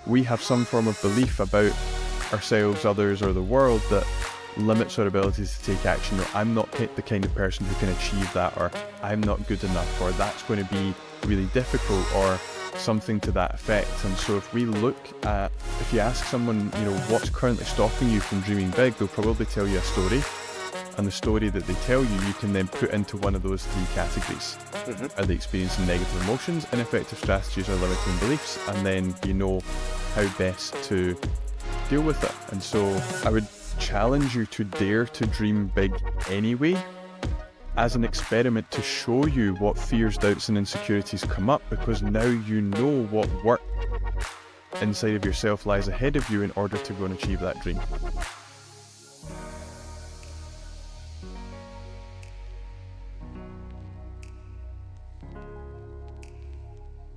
we have some form of belief about ourselves, others, or the world that limits our abilities to take action. Or I'm not the kind of person who can achieve that, or I'm not good enough, or that's going to be really difficult, or something to that effect. And so if you ask someone, what's currently stopping you from dreaming big, they'll probably tell you a story. And the story that they tell you, you can then put into one of those three categories. Are they experiencing negative emotions, ineffective strategies, or limiting beliefs? And then you know how best to deal with it. And so I would challenge you to dare to dream big anyway, as an experiment to show you what fears, doubts, and insecurities come up, because now you know what work inside of yourself lies ahead of you in order to go and achieve that dream.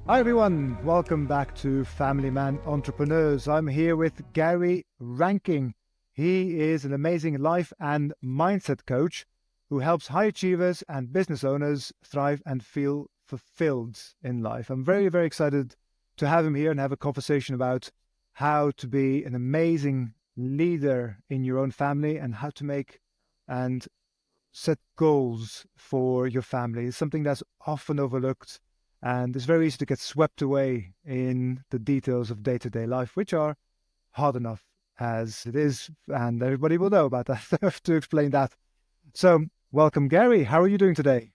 Hi everyone, welcome back to Family Man Entrepreneurs. I'm here with Gary Rankin. He is an amazing life and mindset coach who helps high achievers and business owners thrive and feel fulfilled in life. I'm very, very excited to have him here and have a conversation about how to be an amazing leader in your own family and how to make and set goals for your family. It's something that's often overlooked. And it's very easy to get swept away in the details of day-to-day life, which are hard enough as it is. And everybody will know about that. I have to explain that. So welcome, Gary. How are you doing today?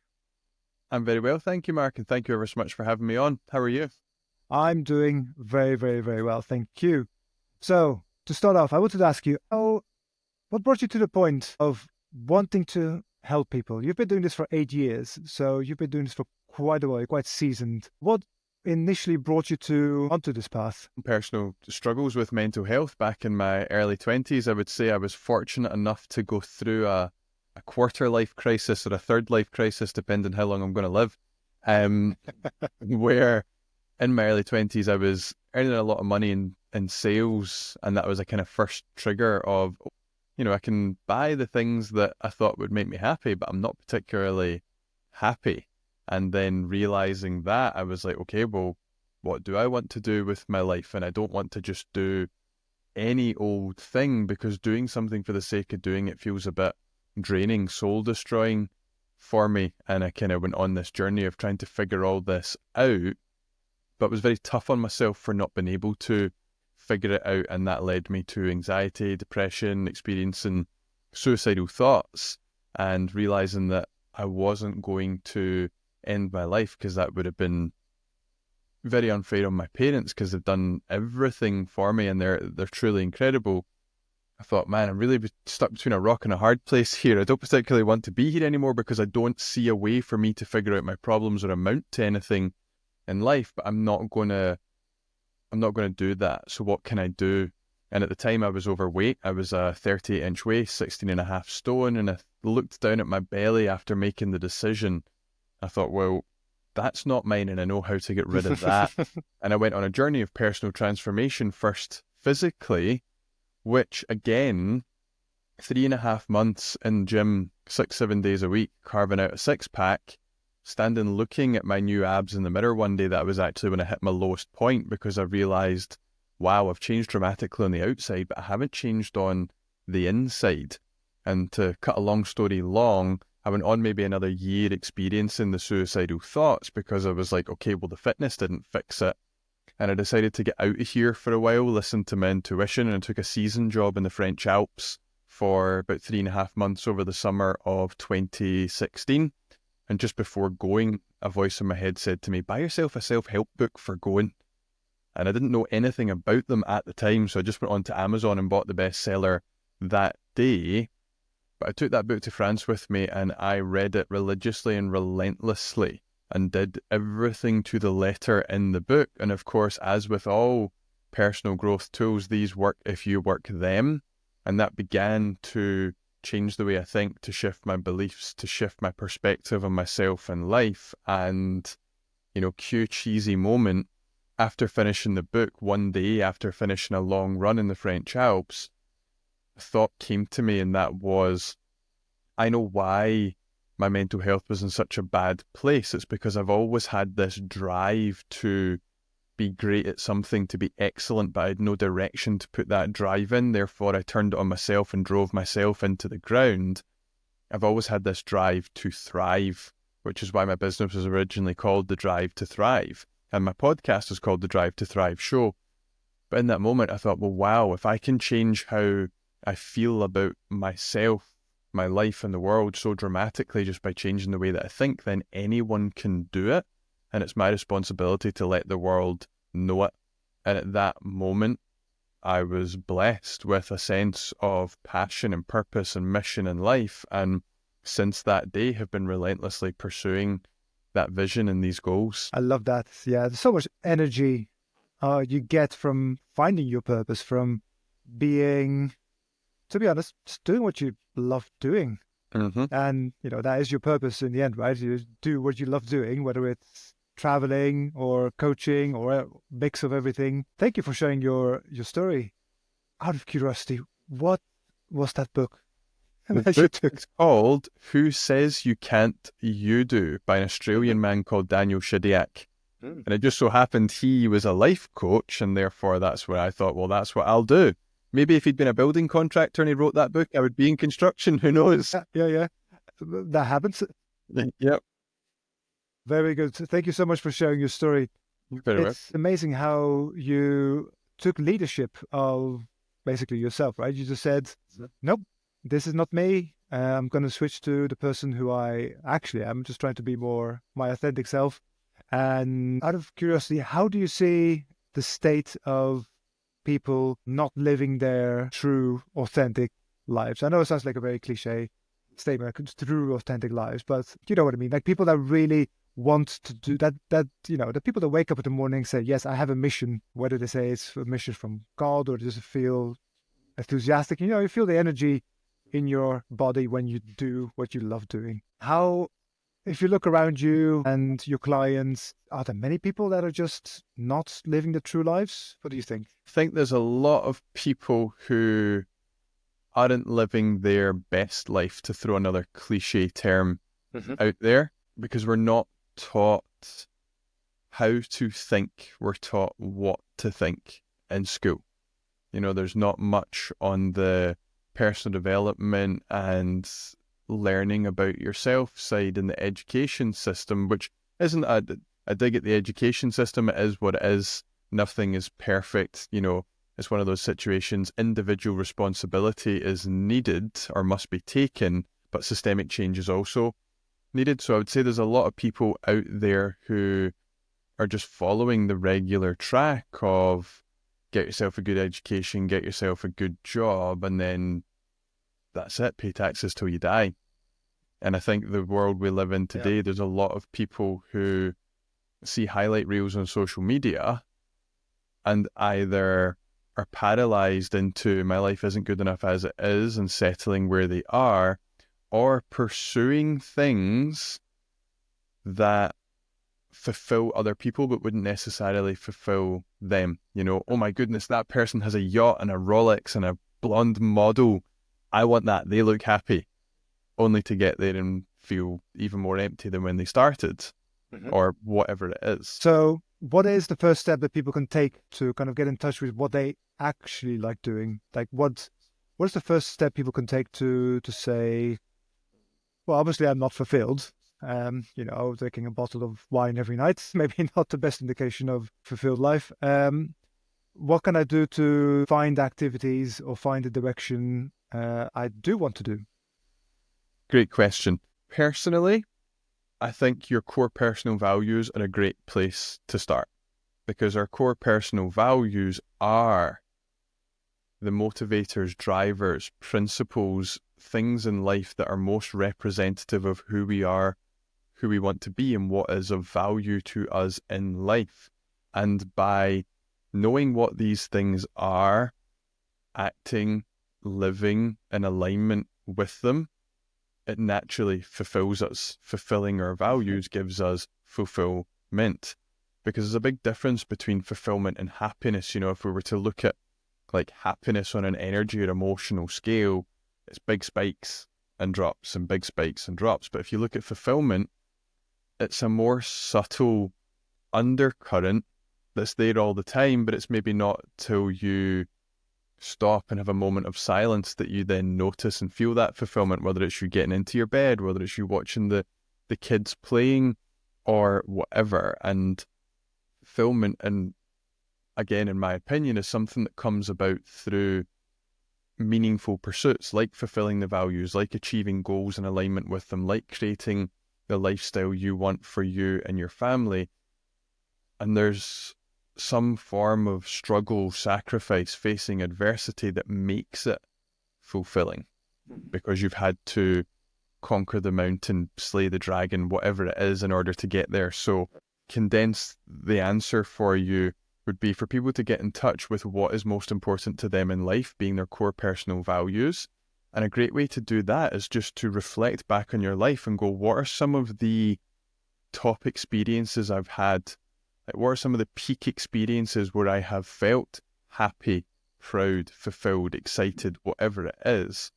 I'm very well, thank you, Mark. And thank you ever so much for having me on. How are you? I'm doing very, very, very well. Thank you. So to start off, I wanted to ask you, what brought you to the point of wanting to help people? You've been doing this for 8 years. So you've been doing this for quite a while, quite seasoned. What initially brought you onto this path? Personal struggles with mental health back in my early 20s. I would say I was fortunate enough to go through a quarter life crisis or a third life crisis, depending how long I'm going to live, where in my early 20s I was earning a lot of money in sales, and that was a kind of first trigger of, I can buy the things that I thought would make me happy, but I'm not particularly happy. And then realizing that, I was like, okay, well, what do I want to do with my life? And I don't want to just do any old thing, because doing something for the sake of doing it feels a bit draining, soul destroying for me. And I kind of went on this journey of trying to figure all this out, but was very tough on myself for not being able to figure it out. And that led me to anxiety, depression, experiencing suicidal thoughts, and realizing that I wasn't going to end my life, because that would have been very unfair on my parents, because they've done everything for me and they're truly incredible. I thought, man, I'm really stuck between a rock and a hard place here. I don't particularly want to be here anymore, because I don't see a way for me to figure out my problems or amount to anything in life, but I'm not going to do that. So what can I do? And at the time I was overweight. I was a 38-inch waist, 16 and a half stone. And I looked down at my belly after making the decision. I thought, well, that's not mine, and I know how to get rid of that. And I went on a journey of personal transformation, first physically, which again, 3.5 months in the gym, 6-7 days a week, carving out a six-pack, standing looking at my new abs in the mirror one day. That was actually when I hit my lowest point, because I realised, wow, I've changed dramatically on the outside, but I haven't changed on the inside. And to cut a long story long, I went on maybe another year experiencing the suicidal thoughts, because I was like, okay, well, the fitness didn't fix it. And I decided to get out of here for a while, listen to my intuition, and I took a season job in the French Alps for about 3.5 months over the summer of 2016. And just before going, a voice in my head said to me, buy yourself a self-help book for going. And I didn't know anything about them at the time, so I just went on to Amazon and bought the bestseller that day. But I took that book to France with me, and I read it religiously and relentlessly and did everything to the letter in the book. And of course, as with all personal growth tools, these work if you work them. And that began to change the way I think, to shift my beliefs, to shift my perspective on myself and life. And, cue cheesy moment, after finishing the book, one day after finishing a long run in the French Alps, thought came to me, and that was, I know why my mental health was in such a bad place. It's because I've always had this drive to be great at something, to be excellent, but I had no direction to put that drive in. Therefore, I turned it on myself and drove myself into the ground. I've always had this drive to thrive, which is why my business was originally called The Drive to Thrive. And my podcast is called The Drive to Thrive Show. But in that moment, I thought, well, wow, if I can change how I feel about myself, my life, and the world so dramatically just by changing the way that I think, then anyone can do it. And it's my responsibility to let the world know it. And at that moment, I was blessed with a sense of passion and purpose and mission in life. And since that day, have been relentlessly pursuing that vision and these goals. I love that. Yeah, there's so much energy you get from finding your purpose, from being, to be honest, just doing what you love doing. Mm-hmm. And, that is your purpose in the end, right? You do what you love doing, whether it's traveling or coaching or a mix of everything. Thank you for sharing your story. Out of curiosity, what was that book The that you book took? is called Who Says You Can't, You Do by an Australian man called Daniel Shidiak. Mm. And it just so happened he was a life coach, and therefore that's where I thought, well, that's what I'll do. Maybe if he'd been a building contractor and he wrote that book, I would be in construction. Who knows? Yeah. That happens. Yep. Very good. Thank you so much for sharing your story. Very well. It's amazing how you took leadership of basically yourself, right? You just said, nope, this is not me. I'm going to switch to the person who I actually am, just trying to be more my authentic self. And out of curiosity, how do you see the state of people not living their true, authentic lives? I know it sounds like a very cliche statement, like true, authentic lives, but you know what I mean? Like people that really want to do that, the people that wake up in the morning and say, yes, I have a mission, whether they say it's a mission from God or just feel enthusiastic, you feel the energy in your body when you do what you love doing. How, if you look around you and your clients, are there many people that are just not living the true lives? What do you think? I think there's a lot of people who aren't living their best life, to throw another cliche term out there, because we're not taught how to think. We're taught what to think in school. There's not much on the personal development and learning about yourself side in the education system, which isn't a dig at the education system. It is what it is. Nothing is perfect. It's one of those situations. Individual responsibility is needed or must be taken, but systemic change is also needed. So I would say there's a lot of people out there who are just following the regular track of get yourself a good education, get yourself a good job, and then that's it, pay taxes till you die. And I think the world we live in today, there's a lot of people who see highlight reels on social media and either are paralyzed into my life isn't good enough as it is and settling where they are, or pursuing things that fulfill other people but wouldn't necessarily fulfill them. Oh my goodness, that person has a yacht and a Rolex and a blonde model. I want that. They look happy. Only to get there and feel even more empty than when they started, or whatever it is. So what is the first step that people can take to kind of get in touch with what they actually like doing? Like what is the first step people can take to say, well, obviously I'm not fulfilled. Drinking a bottle of wine every night, maybe not the best indication of fulfilled life. What can I do to find activities or find the direction I do want to do? Great question. Personally, I think your core personal values are a great place to start, because our core personal values are the motivators, drivers, principles, things in life that are most representative of who we are, who we want to be, and what is of value to us in life. And by knowing what these things are, acting, living in alignment with them, it naturally fulfills us. Fulfilling our values gives us fulfillment, because there's a big difference between fulfillment and happiness. If we were to look at like happiness on an energy or emotional scale, it's big spikes and drops and big spikes and drops. But if you look at fulfillment, it's a more subtle undercurrent that's there all the time, but it's maybe not till you stop and have a moment of silence that you then notice and feel that fulfillment, whether it's you getting into your bed, whether it's you watching the kids playing or whatever. And fulfillment, and again, in my opinion, is something that comes about through meaningful pursuits, like fulfilling the values, like achieving goals in alignment with them, like creating the lifestyle you want for you and your family. And there's some form of struggle, sacrifice, facing adversity that makes it fulfilling, because you've had to conquer the mountain, slay the dragon, whatever it is, in order to get there. So condense the answer for you would be for people to get in touch with what is most important to them in life, being their core personal values. And a great way to do that is just to reflect back on your life and go, what are some of the top experiences I've had? Like, what are some of the peak experiences where I have felt happy, proud, fulfilled, excited, whatever it is?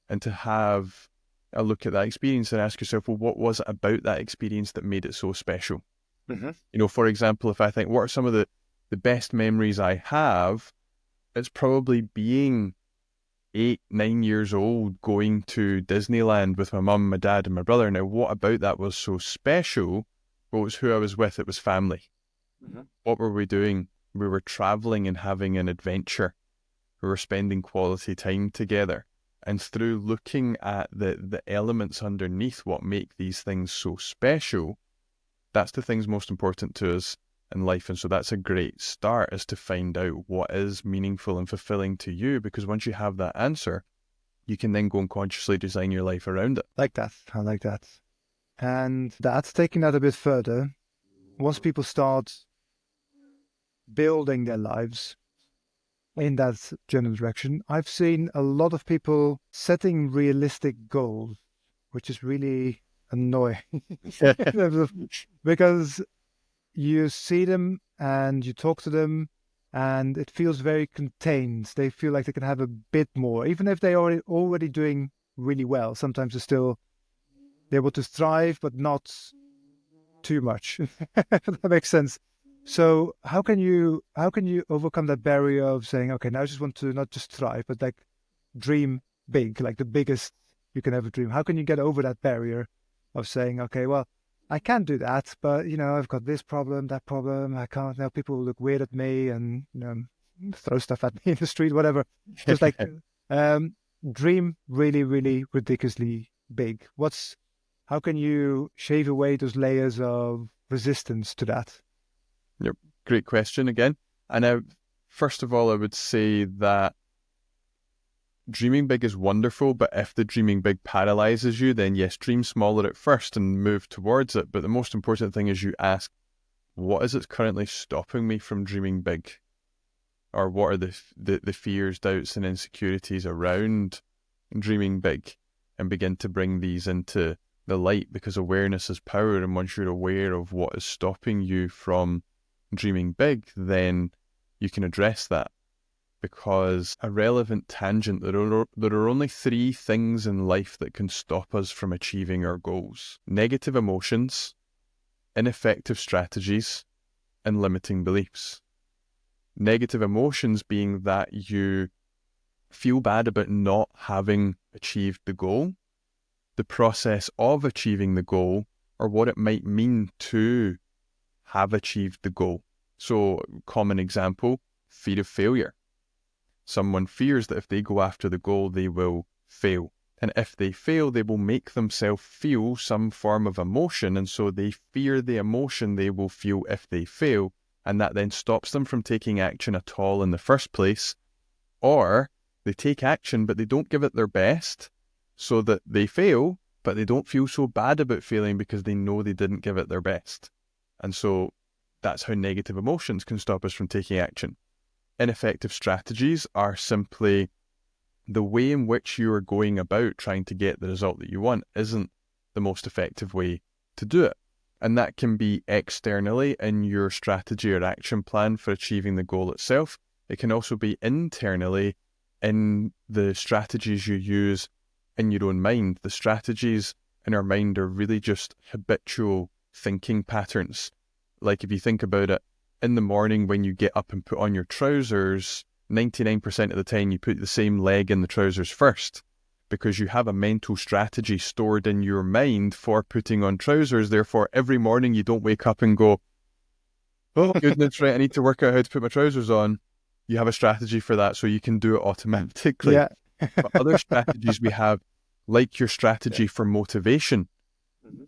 And to have a look at that experience and ask yourself, well, what was it about that experience that made it so special? Mm-hmm. For example, if I think, what are some of the best memories I have? It's probably being 8, 9 years old, going to Disneyland with my mum, my dad, and my brother. Now, what about that was so special? Well, it was who I was with. It was family. Mm-hmm. What were we doing? We were traveling and having an adventure. We were spending quality time together. And through looking at the elements underneath what make these things so special, that's the things most important to us in life. And so that's a great start, is to find out what is meaningful and fulfilling to you, because once you have that answer, you can then go and consciously design your life around it. Like that. I like that. And that's taking that a bit further. Once people start building their lives in that general direction, I've seen a lot of people setting realistic goals, which is really annoying. Because you see them and you talk to them and it feels very contained. They feel like they can have a bit more, even if they are already doing really well. Sometimes they're still able to thrive, but not too much. If that makes sense. So how can you overcome that barrier of saying, okay, now I just want to not just thrive, but like dream big, like the biggest you can ever dream? How can you get over that barrier of saying, okay, well, I can do that, but I've got this problem, that problem. I can't. Now people will look weird at me and throw stuff at me in the street, whatever. Just like dream really, really ridiculously big. How can you shave away those layers of resistance to that? Yep. Great question again. And first of all, I would say that dreaming big is wonderful, but if the dreaming big paralyzes you, then yes, dream smaller at first and move towards it. But the most important thing is you ask, what is it currently stopping me from dreaming big? Or what are the fears, doubts, and insecurities around dreaming big? And begin to bring these into the light, because awareness is power. And once you're aware of what is stopping you from dreaming big, then you can address that. Because a relevant tangent, there are only 3 things in life that can stop us from achieving our goals: negative emotions, ineffective strategies, and limiting beliefs. Negative emotions being that you feel bad about not having achieved the goal, the process of achieving the goal, or what it might mean to have achieved the goal. So, common example, fear of failure. Someone fears that if they go after the goal, they will fail. And if they fail, they will make themselves feel some form of emotion. And so they fear the emotion they will feel if they fail. And that then stops them from taking action at all in the first place. Or they take action, but they don't give it their best, so that they fail, but they don't feel so bad about failing because they know they didn't give it their best. And so that's how negative emotions can stop us from taking action. Ineffective strategies are simply the way in which you are going about trying to get the result that you want isn't the most effective way to do it. And that can be externally in your strategy or action plan for achieving the goal itself. It can also be internally in the strategies you use in your own mind. The strategies in our mind are really just habitual thinking patterns. Like if you think about it, in the morning when you get up and put on your trousers, 99% of the time you put the same leg in the trousers first, because you have a mental strategy stored in your mind for putting on trousers. Therefore, every morning you don't wake up and go, oh goodness, right, I need to work out how to put my trousers on. You have a strategy for that, so you can do it automatically. Yeah. But other strategies we have, like your strategy for motivation,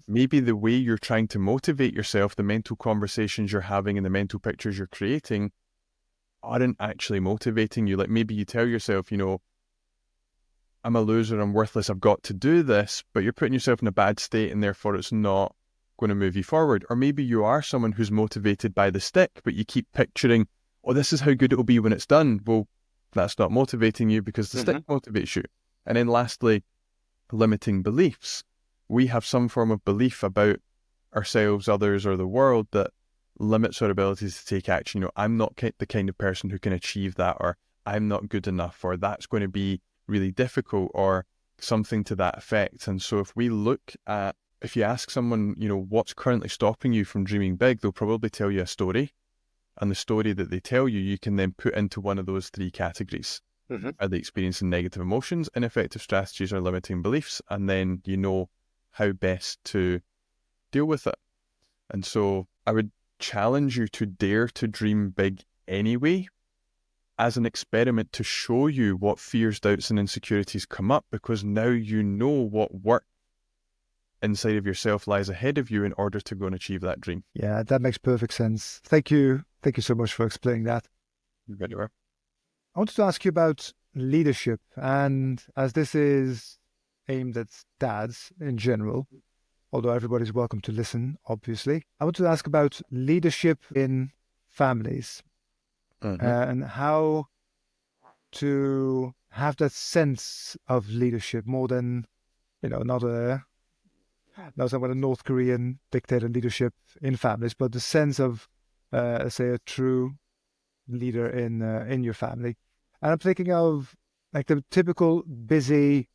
maybe the way you're trying to motivate yourself, the mental conversations you're having and the mental pictures you're creating aren't actually motivating you. Like maybe you tell yourself, I'm a loser, I'm worthless, I've got to do this, but you're putting yourself in a bad state and therefore it's not going to move you forward. Or maybe you are someone who's motivated by the stick, but you keep picturing, oh, this is how good it'll be when it's done. Well, that's not motivating you because the stick motivates you. And then lastly, limiting beliefs. We have some form of belief about ourselves, others, or the world that limits our abilities to take action. I'm not the kind of person who can achieve that, or I'm not good enough, or that's going to be really difficult, or something to that effect. And so if you ask someone, what's currently stopping you from dreaming big, they'll probably tell you a story. And the story that they tell you, you can then put into one of those three categories. Are they experiencing negative emotions, ineffective strategies, or limiting beliefs? And then you know how best to deal with it. And so I would challenge you to dare to dream big anyway, as an experiment to show you what fears, doubts, and insecurities come up, because now you know what work inside of yourself lies ahead of you in order to go and achieve that dream. Yeah, that makes perfect sense. Thank you. Thank you so much for explaining that. You're very well. I wanted to ask you about leadership, and as this is aimed at dads in general, although everybody's welcome to listen, obviously, I want to ask about leadership in families and how to have that sense of leadership more than, not some kind of North Korean dictator leadership in families, but the sense of, say, a true leader in your family. And I'm thinking of like the typical busy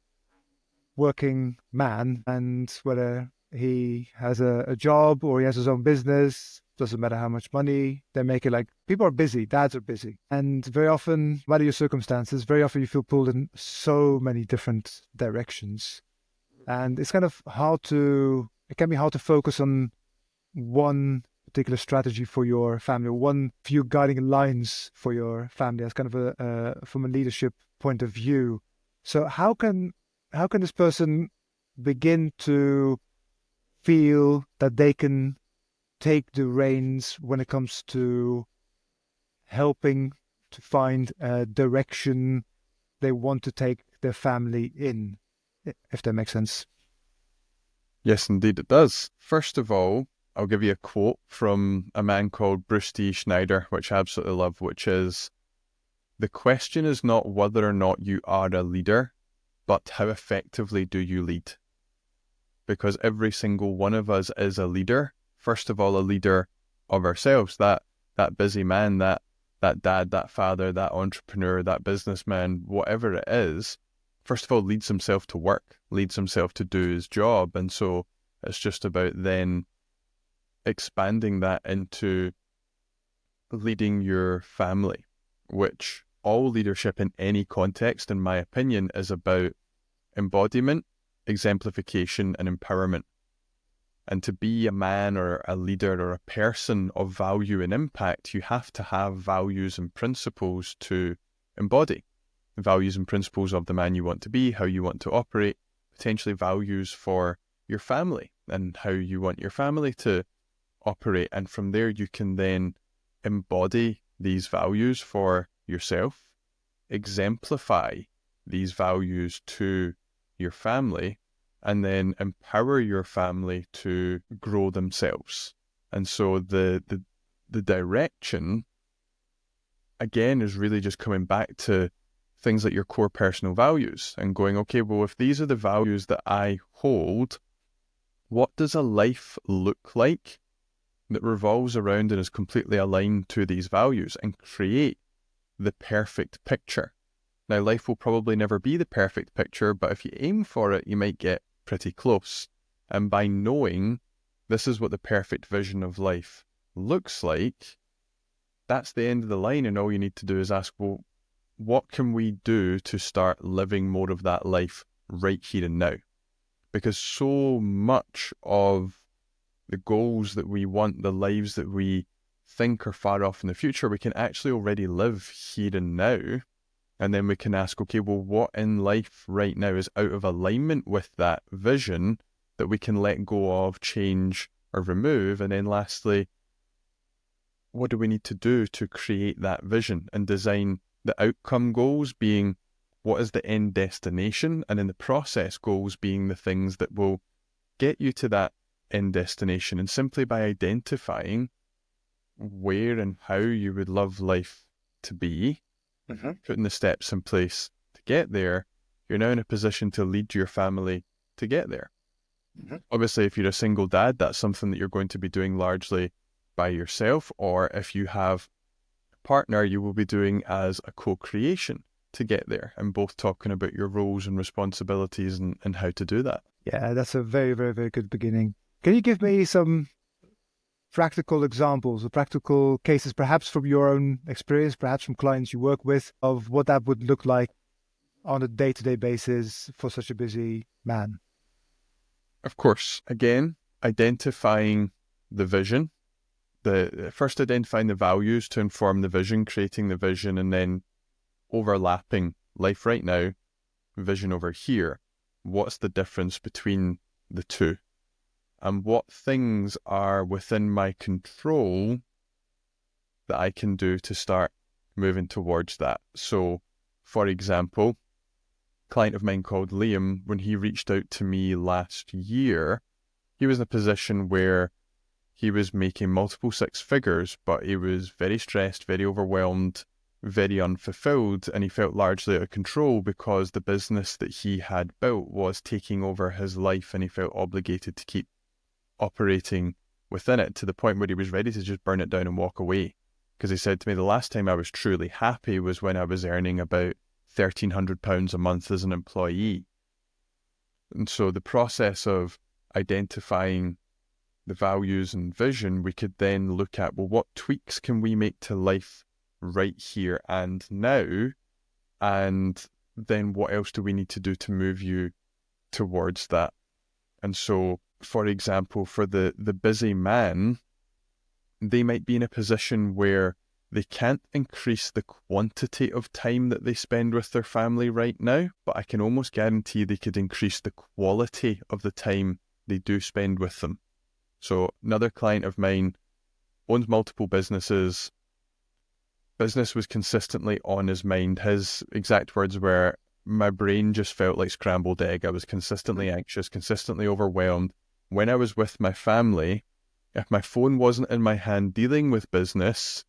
working man, and whether he has a job or he has his own business, doesn't matter how much money they make it. Like people are busy, dads are busy. And very often, no matter your circumstances, very often you feel pulled in so many different directions. And it's kind of it can be hard to focus on one particular strategy for your family, or one few guiding lines for your family as kind of from a leadership point of view. So how can this person begin to feel that they can take the reins when it comes to helping to find a direction they want to take their family in, if that makes sense? Yes, indeed it does. First of all, I'll give you a quote from a man called Bruce D. Schneider, which I absolutely love, which is, the question is not whether or not you are a leader, but how effectively do you lead? Because every single one of us is a leader. First of all, a leader of ourselves, that busy man, that dad, that father, that entrepreneur, that businessman, whatever it is, first of all, leads himself to work, leads himself to do his job. And so it's just about then expanding that into leading your family, which all leadership in any context, in my opinion, is about embodiment, exemplification, and empowerment. And to be a man or a leader or a person of value and impact, you have to have values and principles to embody. Values and principles of the man you want to be, how you want to operate, potentially values for your family and how you want your family to operate. And from there, you can then embody these values for yourself, exemplify these values to your family, and then empower your family to grow themselves. And so the direction, again, is really just coming back to things like your core personal values and going, okay, well, if these are the values that I hold, what does a life look like that revolves around and is completely aligned to these values, and create the perfect picture? Now, life will probably never be the perfect picture, but if you aim for it, you might get pretty close. And by knowing this is what the perfect vision of life looks like, that's the end of the line. And all you need to do is ask, well, what can we do to start living more of that life right here and now? Because so much of the goals that we want, the lives that we think are far off in the future, we can actually already live here and now. And then we can ask, okay, well, what in life right now is out of alignment with that vision that we can let go of, change, or remove? And then lastly, what do we need to do to create that vision and design the outcome goals being what is the end destination, and in the process goals being the things that will get you to that end destination. And simply by identifying where and how you would love life to be, putting the steps in place to get there, you're now in a position to lead your family to get there. Obviously, if you're a single dad, that's something that you're going to be doing largely by yourself, or if you have a partner, you will be doing as a co-creation to get there, and both talking about your roles and responsibilities and how to do that. Yeah, that's a very, very, very good beginning. Can you give me some practical examples or practical cases, perhaps from your own experience, perhaps from clients you work with, of what that would look like on a day-to-day basis for such a busy man? Of course, again, identifying the vision, the first identifying the values to inform the vision, creating the vision, and then overlapping life right now, vision over here. What's the difference between the two? And what things are within my control that I can do to start moving towards that? So, for example, a client of mine called Liam, when he reached out to me last year, he was in a position where he was making multiple six figures, but he was very stressed, very overwhelmed, very unfulfilled, and he felt largely out of control because the business that he had built was taking over his life, and he felt obligated to keep operating within it, to the point where he was ready to just burn it down and walk away. Because he said to me, the last time I was truly happy was when I was earning about £1,300 a month as an employee. And so the process of identifying the values and vision, we could then look at, well, what tweaks can we make to life right here and now? And then what else do we need to do to move you towards that? And so, for example, for the busy man, they might be in a position where they can't increase the quantity of time that they spend with their family right now, but I can almost guarantee they could increase the quality of the time they do spend with them. So another client of mine owns multiple businesses. Business was consistently on his mind. His exact words were, my brain just felt like scrambled egg. I was consistently anxious, consistently overwhelmed. When I was with my family, if my phone wasn't in my hand dealing with business,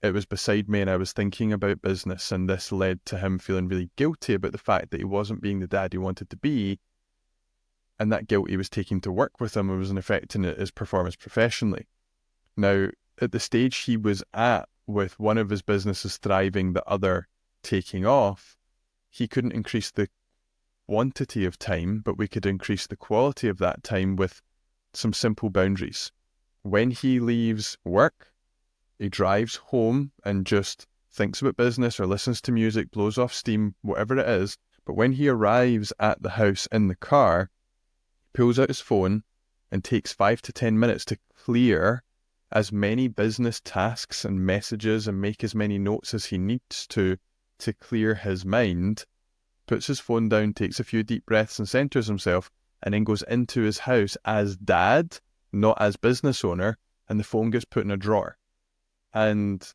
it was beside me and I was thinking about business. And this led to him feeling really guilty about the fact that he wasn't being the dad he wanted to be. And that guilt he was taking to work with him was affecting his performance professionally. Now, at the stage he was at, with one of his businesses thriving, the other taking off, he couldn't increase the quantity of time, but we could increase the quality of that time with some simple boundaries. When he leaves work, he drives home and just thinks about business or listens to music, blows off steam, whatever it is. But when he arrives at the house in the car, pulls out his phone and takes 5 to 10 minutes to clear as many business tasks and messages and make as many notes as he needs to clear his mind, puts his phone down, takes a few deep breaths and centers himself, and then goes into his house as dad, not as business owner, and the phone gets put in a drawer. And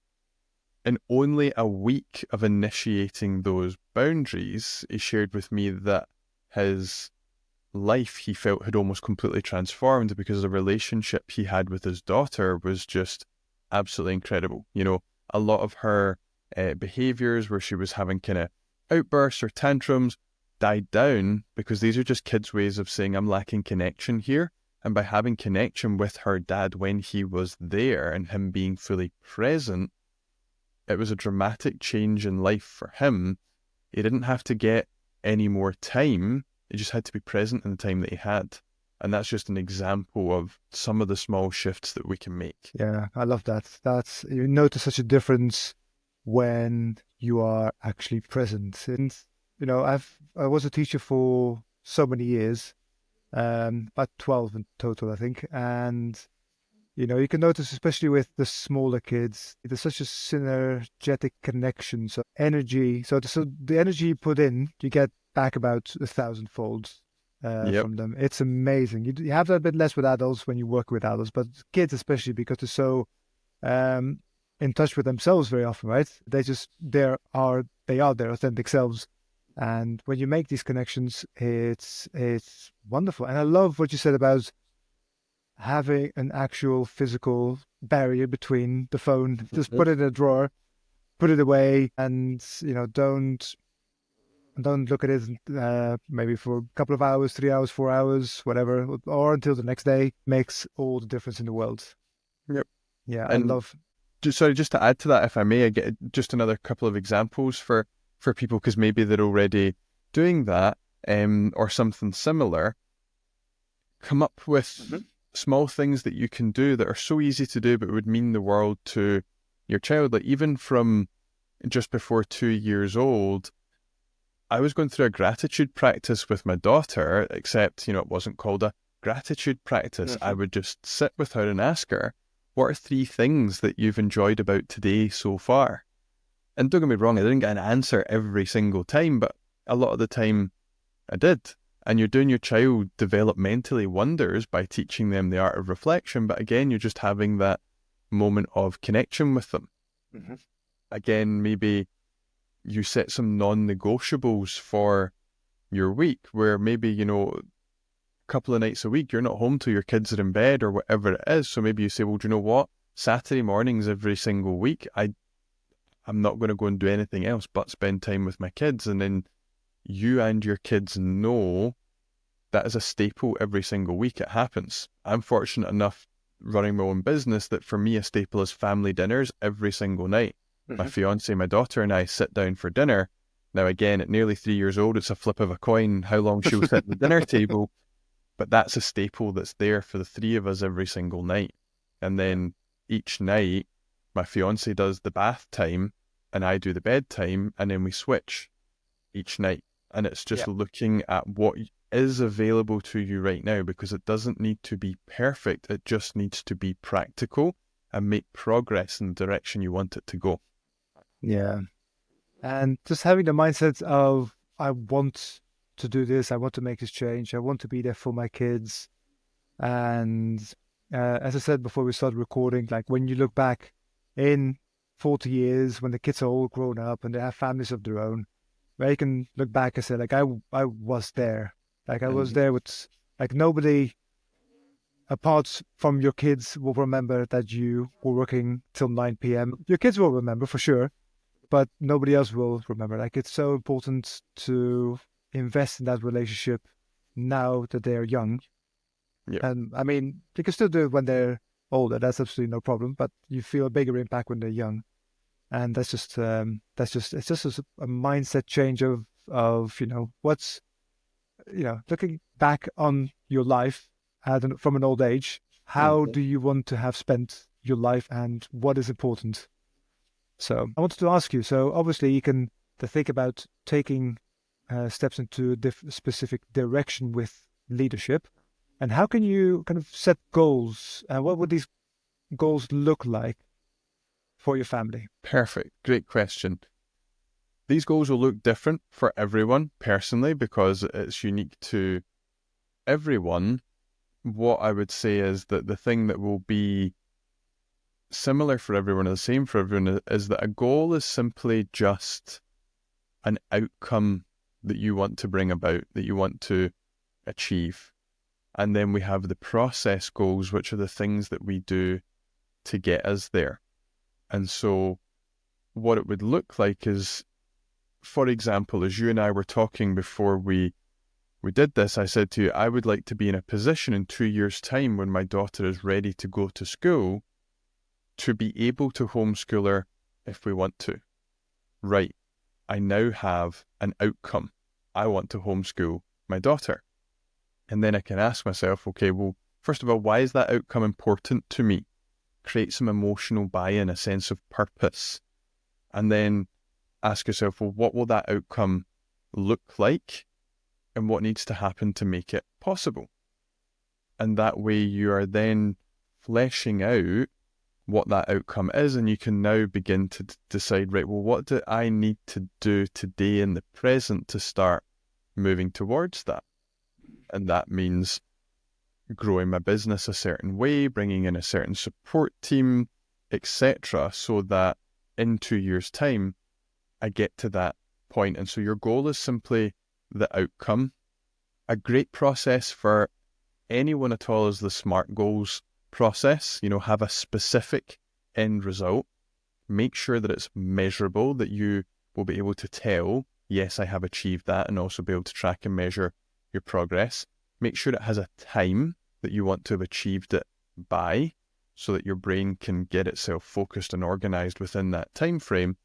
in only a week of initiating those boundaries, he shared with me that his life, he felt, had almost completely transformed, because the relationship he had with his daughter was just absolutely incredible. You know, a lot of her behaviors where she was having kind of outbursts or tantrums died down, because these are just kids' ways of saying, I'm lacking connection here. And by having connection with her dad when he was there and him being fully present, it was a dramatic change in life for him. He didn't have to get any more time. He just had to be present in the time that he had. And that's just an example of some of the small shifts that we can make. Yeah, I love that. That's, you notice such a difference when you are actually present. And I was a teacher for so many years, about 12 in total, I think. And you can notice, especially with the smaller kids, there's such a synergetic connection. So energy, so the energy you put in, you get back about 1,000-fold Yep. from them. It's amazing. You have that a bit less with adults when you work with adults, but kids especially because they're so um, in touch with themselves very often, right? They are their authentic selves. And when you make these connections, it's wonderful. And I love what you said about having an actual physical barrier between the phone. Just Mhm. put it in a drawer, put it away, and don't look at it maybe for a couple of hours, 3 hours, 4 hours, whatever, or until the next day. Makes all the difference in the world. Yep. Yeah, I And love. just to add to that, if I may, I get just another couple of examples for people, because maybe they're already doing that, or something similar. Come up with small things that you can do that are so easy to do, but would mean the world to your child. Like even from just before 2 years old, I was going through a gratitude practice with my daughter, except, it wasn't called a gratitude practice. I would just sit with her and ask her, what are 3 things that you've enjoyed about today so far? And don't get me wrong, I didn't get an answer every single time, but a lot of the time I did. And you're doing your child developmentally wonders by teaching them the art of reflection. But again, you're just having that moment of connection with them. Mhm. Again, maybe you set some non-negotiables for your week where maybe, a couple of nights a week, you're not home till your kids are in bed or whatever it is. So maybe you say, well, do you know what? Saturday mornings every single week, I'm not going to go and do anything else but spend time with my kids. And then you and your kids know that is a staple every single week. It happens. I'm fortunate enough running my own business that for me, a staple is family dinners every single night. My fiance, my daughter, and I sit down for dinner. Now, again, at nearly 3 years old, it's a flip of a coin how long she'll sit at the dinner table, but that's a staple that's there for the 3 of us every single night. And Yeah. then each night, my fiance does the bath time and I do the bedtime, and then we switch each night. And it's Yeah. just looking at what is available to you right now, because it doesn't need to be perfect. It just needs to be practical and make progress in the direction you want it to go. Yeah. And just having the mindset of, I want to do this, I want to make this change, I want to be there for my kids. And as I said before we started recording, like when you look back in 40 years, when the kids are all grown up and they have families of their own, where you can look back and say, like, I was there. Like I was there with, like, nobody apart from your kids will remember that you were working till 9 p.m. Your kids will remember for sure, but nobody else will remember. Like it's so important to invest in that relationship now that they're young. Yep. And I mean, you can still do it when they're older. That's absolutely no problem. But you feel a bigger impact when they're young, and it's just a mindset change of what's looking back on your life from an old age. How Mhm. do you want to have spent your life, and what is important? So I wanted to ask you. So obviously, you can think about taking steps into a specific direction with leadership. And how can you kind of set goals? What would these goals look like for your family? Perfect. Great question. These goals will look different for everyone personally because it's unique to everyone. What I would say is that the thing that will be similar for everyone, or the same for everyone, is that a goal is simply just an outcome that you want to bring about, that you want to achieve. And then we have the process goals, which are the things that we do to get us there. And so what it would look like is, for example, as you and I were talking before we did this, I said to you, I would like to be in a position in 2 years' time when my daughter is ready to go to school to be able to homeschool her if we want to. Right. I now have an outcome. I want to homeschool my daughter. And then I can ask myself, okay, well, first of all, why is that outcome important to me? Create some emotional buy-in, a sense of purpose. And then ask yourself, well, what will that outcome look like? And what needs to happen to make it possible? And that way you are then fleshing out what that outcome is, and you can now begin to decide, right, well, what do I need to do today in the present to start moving towards that? And that means growing my business a certain way, bringing in a certain support team, etc., so that in 2 years' time, I get to that point. And so your goal is simply the outcome. A great process for anyone at all is the SMART goals process. Have a specific end result. Make sure that it's measurable, that you will be able to tell, yes, I have achieved that, and also be able to track and measure your progress. Make sure it has a time that you want to have achieved it by, so that your brain can get itself focused and organized within that time frame.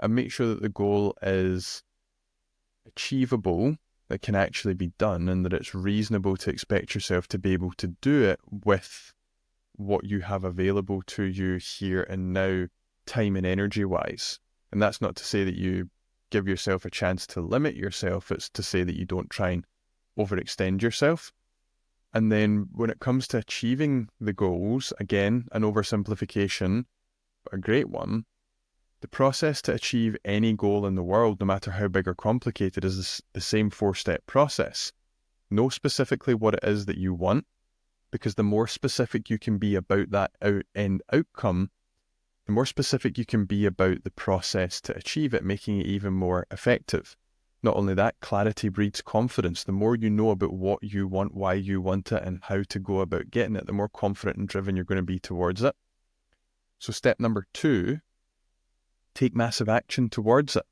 And make sure that the goal is achievable, that can actually be done, and that it's reasonable to expect yourself to be able to do it with what you have available to you here and now, time and energy wise. And that's not to say that you give yourself a chance to limit yourself. It's to say that you don't try and overextend yourself. And then when it comes to achieving the goals, again, an oversimplification, but a great one. The process to achieve any goal in the world, no matter how big or complicated, is the same 4-step process. Know specifically what it is that you want, because the more specific you can be about that end outcome, the more specific you can be about the process to achieve it, making it even more effective. Not only that, clarity breeds confidence. The more you know about what you want, why you want it, and how to go about getting it, the more confident and driven you're going to be towards it. So step number 2, take massive action towards it.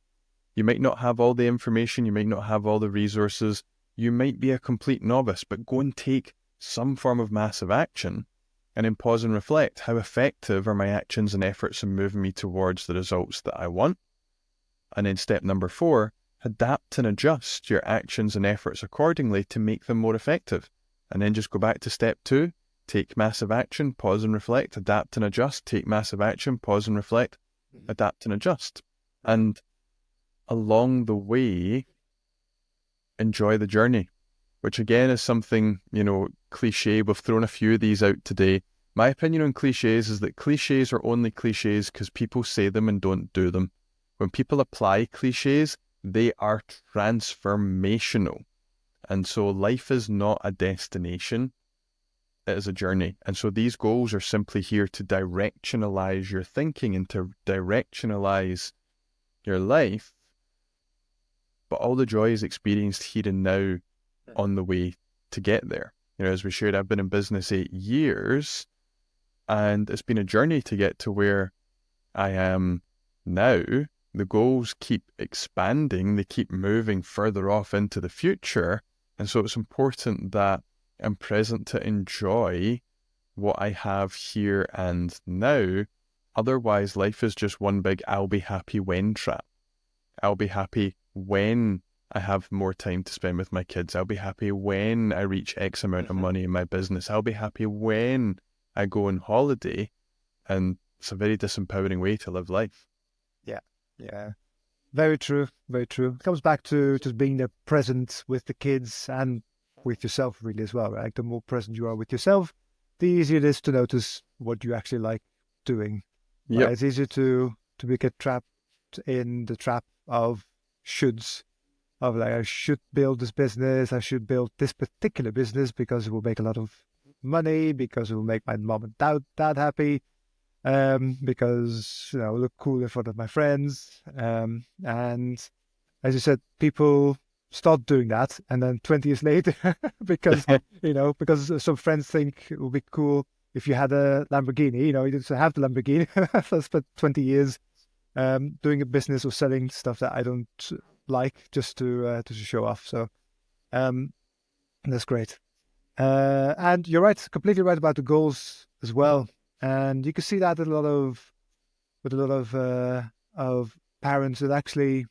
You might not have all the information, you might not have all the resources, you might be a complete novice, but go and take some form of massive action, and then pause and reflect. How effective are my actions and efforts in moving me towards the results that I want? And then step number 4, adapt and adjust your actions and efforts accordingly to make them more effective. And then just go back to step 2, take massive action, pause and reflect, adapt and adjust, take massive action, pause and reflect, adapt and adjust. And along the way, enjoy the journey, which again is something, cliche. We've thrown a few of these out today. My opinion on cliches is that cliches are only cliches because people say them and don't do them. When people apply cliches, they are transformational. And so life is not a destination. It is a journey. And so these goals are simply here to directionalize your thinking and to directionalize your life. But all the joy is experienced here and now on the way to get there. As we shared, I've been in business 8 years, and it's been a journey to get to where I am now. The goals keep expanding. They keep moving further off into the future. And so it's important that I'm present to enjoy what I have here and now. Otherwise, life is just one big I'll be happy when trap. I'll be happy when I have more time to spend with my kids. I'll be happy when I reach X amount of money in my business. I'll be happy when I go on holiday. And it's a very disempowering way to live life. Yeah. Very true. Very true. It comes back to just being there present with the kids and with yourself really as well, right? The more present you are with yourself, the easier it is to notice what you actually like doing. Right? Yep. It's easier to get trapped in the trap of shoulds, of like, I should build this business, I should build this particular business because it will make a lot of money, because it will make my mom and dad happy, because look cool in front of my friends, and as you said, people start doing that, and then 20 years later, because because some friends think it would be cool if you had a Lamborghini. You just have the Lamborghini. I spent 20 years doing a business or selling stuff that I don't like, just to show off. So that's great. And you're right, completely right about the goals as well. And you can see that with a lot of parents that actually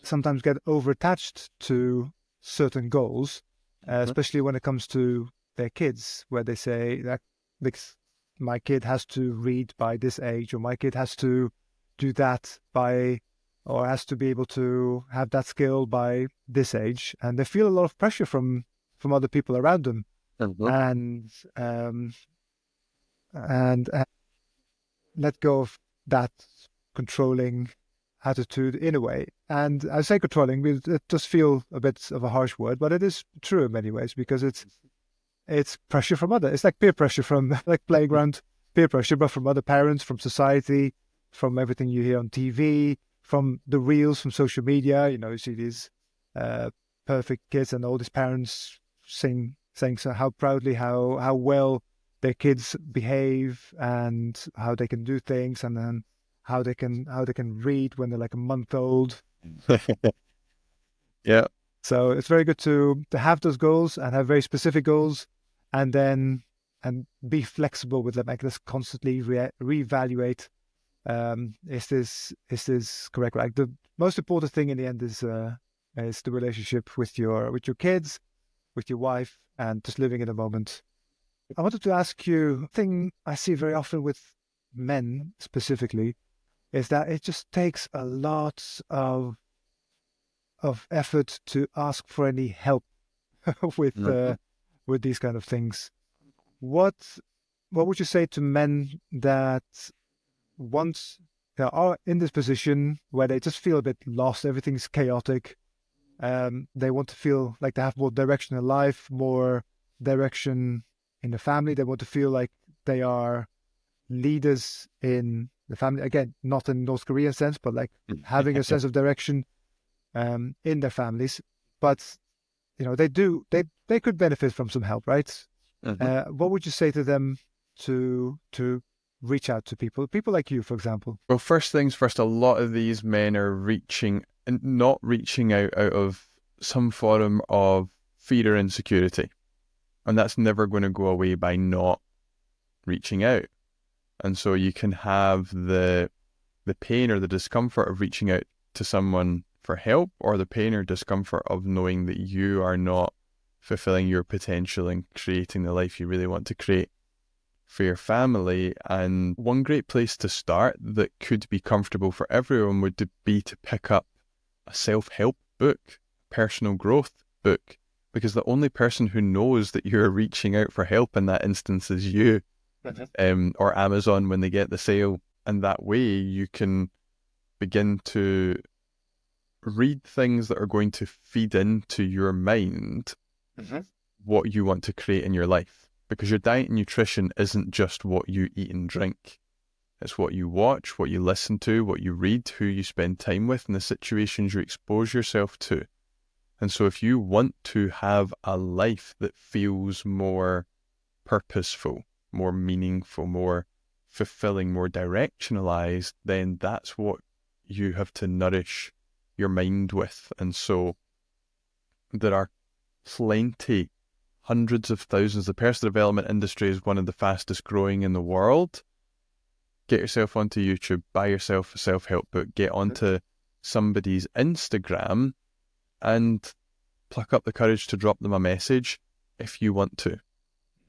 sometimes get over attached to certain goals Mhm. especially when it comes to their kids, where they say that this, my kid has to read by this age, or my kid has to do that by, or has to be able to have that skill by this age, and they feel a lot of pressure from other people around them, Mhm. and um, and let go of that controlling attitude in a way. And I say controlling because it does feel a bit of a harsh word, but it is true in many ways because it's pressure from other. It's like peer pressure from like playground peer pressure, but from other parents, from society, from everything you hear on TV, from the reels, from social media. You know, you see these uh, perfect kids and all these parents saying so how proudly how well their kids behave and how they can do things, and then how they can read when they're like a month old. Yeah. So it's very good to have those goals and have very specific goals, and then and be flexible with them. Like let's constantly reevaluate. Is this correct? Like the most important thing in the end is the relationship with your kids, with your wife, and just living in the moment. I wanted to ask you, a thing I see very often with men specifically is that it just takes a lot of effort to ask for any help with Mhm. with these kind of things. What what would you say to men that once they are in this position where they just feel a bit lost, everything's chaotic, they want to feel like they have more direction in life, more direction in the family. They want to feel like they are leaders in the family. Again, not in North Korean sense, but like having a sense of direction in their families. But they could benefit from some help, right? Mhm. What would you say to them to reach out to people like you, for example? Well, first things first, a lot of these men are reaching and not reaching out of some form of fear or insecurity. And that's never going to go away by not reaching out. And so you can have the pain or the discomfort of reaching out to someone for help, or the pain or discomfort of knowing that you are not fulfilling your potential and creating the life you really want to create for your family. And one great place to start that could be comfortable for everyone would be to pick up a self-help book, personal growth book, because the only person who knows that you're reaching out for help in that instance is you, or Amazon when they get the sale. And that way you can begin to read things that are going to feed into your mind Mhm. what you want to create in your life. Because your diet and nutrition isn't just what you eat and drink. It's what you watch, what you listen to, what you read, who you spend time with, and the situations you expose yourself to. And so if you want to have a life that feels more purposeful, more meaningful, more fulfilling, more directionalized, then that's what you have to nourish your mind with. And so there are plenty, hundreds of thousands. The personal development industry is one of the fastest growing in the world. Get yourself onto YouTube, buy yourself a self-help book, get onto somebody's Instagram and pluck up the courage to drop them a message if you want to,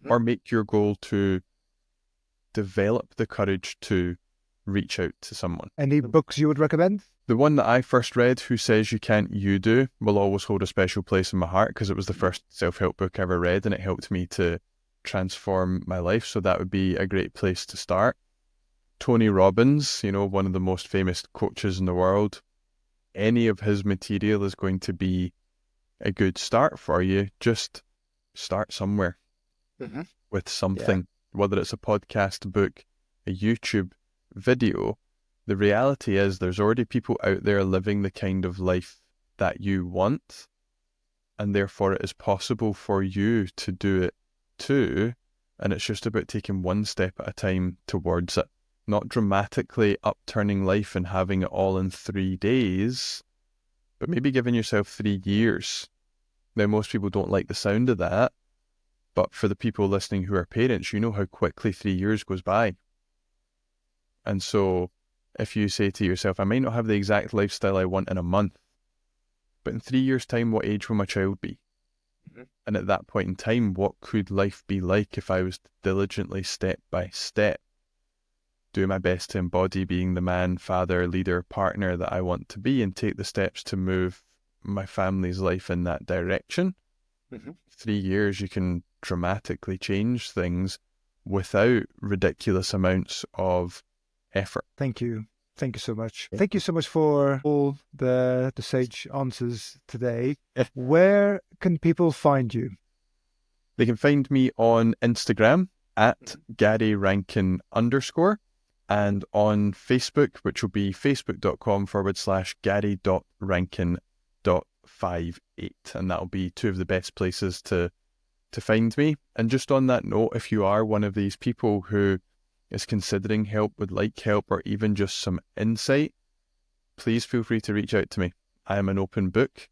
or make your goal to develop the courage to reach out to someone. Any books you would recommend? The one that I first read, Who Says You Can't, You Do, will always hold a special place in my heart because it was the first self-help book I ever read and it helped me to transform my life. So that would be a great place to start. Tony Robbins, one of the most famous coaches in the world, any of his material is going to be a good start for you. Just start somewhere Hmm. with Yeah. something, whether it's a podcast, book, a YouTube video. The reality is there's already people out there living the kind of life that you want, and therefore it is possible for you to do it too. And it's just about taking one step at a time towards it, not dramatically upturning life and having it all in 3 days, but maybe giving yourself 3 years. Now, most people don't like the sound of that, but for the people listening who are parents, you know how quickly 3 years goes by. And so if you say to yourself, I might not have the exact lifestyle I want in a month, but in 3 years' time, what age will my child be? And at that point in time, what could life be like if I was to diligently, step by step, do my best to embody being the man, father, leader, partner that I want to be, and take the steps to move my family's life in that direction. 3 years, you can dramatically change things without ridiculous amounts of effort. Thank you. Thank you so much. Thank you so much for all the sage answers today. Where can people find you? They can find me on Instagram at Gary Rankin _ and on Facebook, which will be facebook.com/Gary.Rankin.58. And that'll be two of the best places to find me. And just on that note, if you are one of these people who is considering help, would like help, or even just some insight, please feel free to reach out to me. I am an open book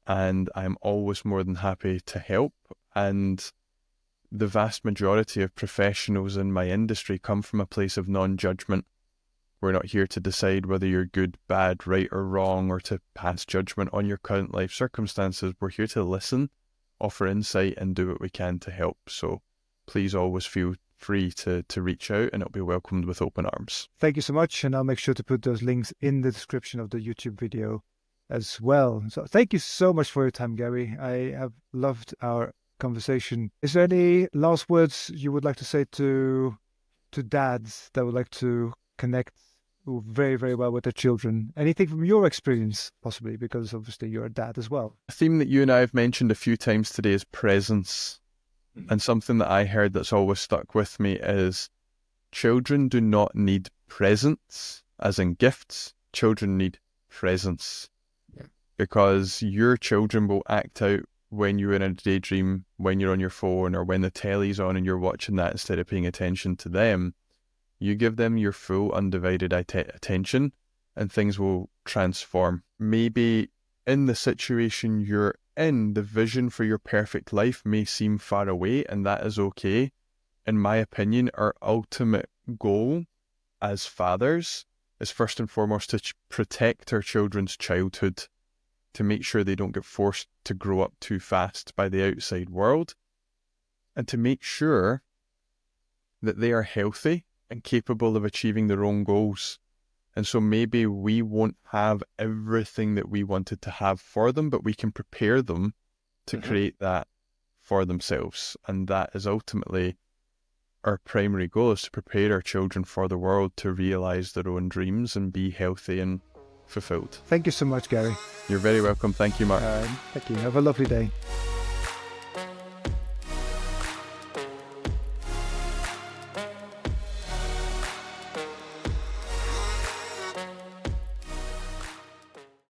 and I'm always more than happy to help. And the vast majority of professionals in my industry come from a place of non-judgment. We're not here to decide whether you're good, bad, right or wrong, or to pass judgment on your current life circumstances. We're here to listen, offer insight, and do what we can to help. So please always feel free to reach out, and it'll be welcomed with open arms. Thank you so much, and I'll make sure to put those links in the description of the YouTube video as well. So thank you so much for your time, Gary. I have loved our conversation. Is there any last words you would like to say to dads that would like to connect very, very well with their children? Anything from your experience, possibly, because obviously you're a dad as well. A theme that you and I have mentioned a few times today is presence. And something that I heard that's always stuck with me is children do not need presents, as in gifts. Children need presence. Because your children will act out when you're in a daydream, when you're on your phone, or when the telly's on and you're watching that instead of paying attention to them. You give them your full undivided attention and things will transform. Maybe in the situation you're in, the vision for your perfect life may seem far away, and that is okay. In my opinion, our ultimate goal as fathers is first and foremost to protect our children's childhood, to make sure they don't get forced to grow up too fast by the outside world, and to make sure that they are healthy and capable of achieving their own goals. And so maybe we won't have everything that we wanted to have for them, but we can prepare them to create that for themselves. And that is ultimately our primary goal, is to prepare our children for the world to realize their own dreams and be healthy and fulfilled. Thank you so much, Gary. You're very welcome. Thank you, Mark. Thank you. Have a lovely day.